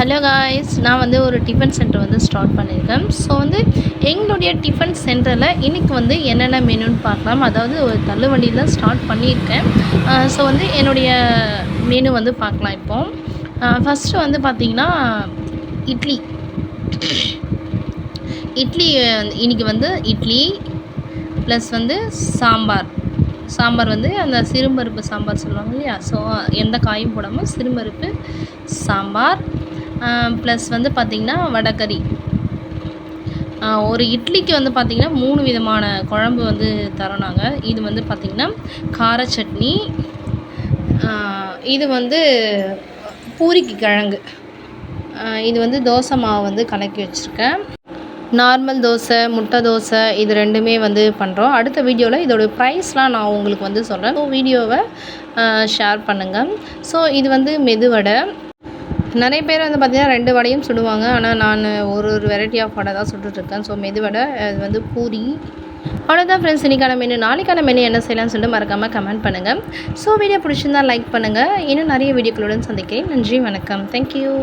Hello guys, நான் வந்து ஒரு டிஃபன் சென்டர் வந்து ஸ்டார்ட் பண்ணியிருக்கேன். ஸோ வந்து எங்களுடைய டிஃபன் சென்டரில் இன்றைக்கி வந்து என்னென்ன மெனுன்னு பார்க்கலாம். அதாவது ஒரு தள்ளுவண்டியில் தான் ஸ்டார்ட் பண்ணியிருக்கேன். ஸோ வந்து என்னுடைய மெனு வந்து பார்க்கலாம். இப்போது ஃபஸ்ட்டு வந்து பார்த்திங்கன்னா இட்லி இன்றைக்கி வந்து இட்லி ப்ளஸ் வந்து சாம்பார் வந்து அந்த சிறுபருப்பு சாம்பார் சொல்லுவாங்க இல்லையா. ஸோ எந்த காயும் போடாமல் சிறுபருப்பு சாம்பார் ப்ளஸ் வந்து பார்த்திங்கன்னா வடைக்கறி. ஒரு இட்லிக்கு வந்து பார்த்திங்கன்னா 3 விதமான குழம்பு வந்து தரோம் நாங்கள். இது வந்து பார்த்திங்கன்னா கார சட்னி, இது வந்து பூரிக்கு கிழங்கு, இது வந்து தோசை மாவு வந்து கலக்கி வச்சுருக்கேன். நார்மல் தோசை, முட்டை தோசை இது ரெண்டுமே வந்து பண்ணுறோம். அடுத்த வீடியோவில் இதோடய ப்ரைஸ்லாம் நான் உங்களுக்கு வந்து சொல்கிறேன். ஸோ வீடியோவை ஷேர் பண்ணுங்கள். ஸோ இது வந்து மெதுவடை. நிறைய பேர் வந்து பார்த்திங்கன்னா 2 வடையும் சுடுவாங்க. ஆனால் நான் ஒரு வெரைட்டி ஆஃப் வடை தான் சுட்டுட்ருக்கேன். ஸோ மெதுவடை, இது வந்து பூரி. அவ்வளோதான் ஃப்ரெண்ட்ஸ், இன்றைக்கான மெனு. நாளைக்கான மெனு என்ன செய்யலாம்னு சொல்லிட்டு மறக்காமல் கமெண்ட் பண்ணுங்கள். ஸோ வீடியோ பிடிச்சிருந்தால் லைக் பண்ணுங்கள். இன்னும் நிறைய வீடியோக்களுடன் சந்திக்கிறேன். நன்றி, வணக்கம். தேங்க்யூ.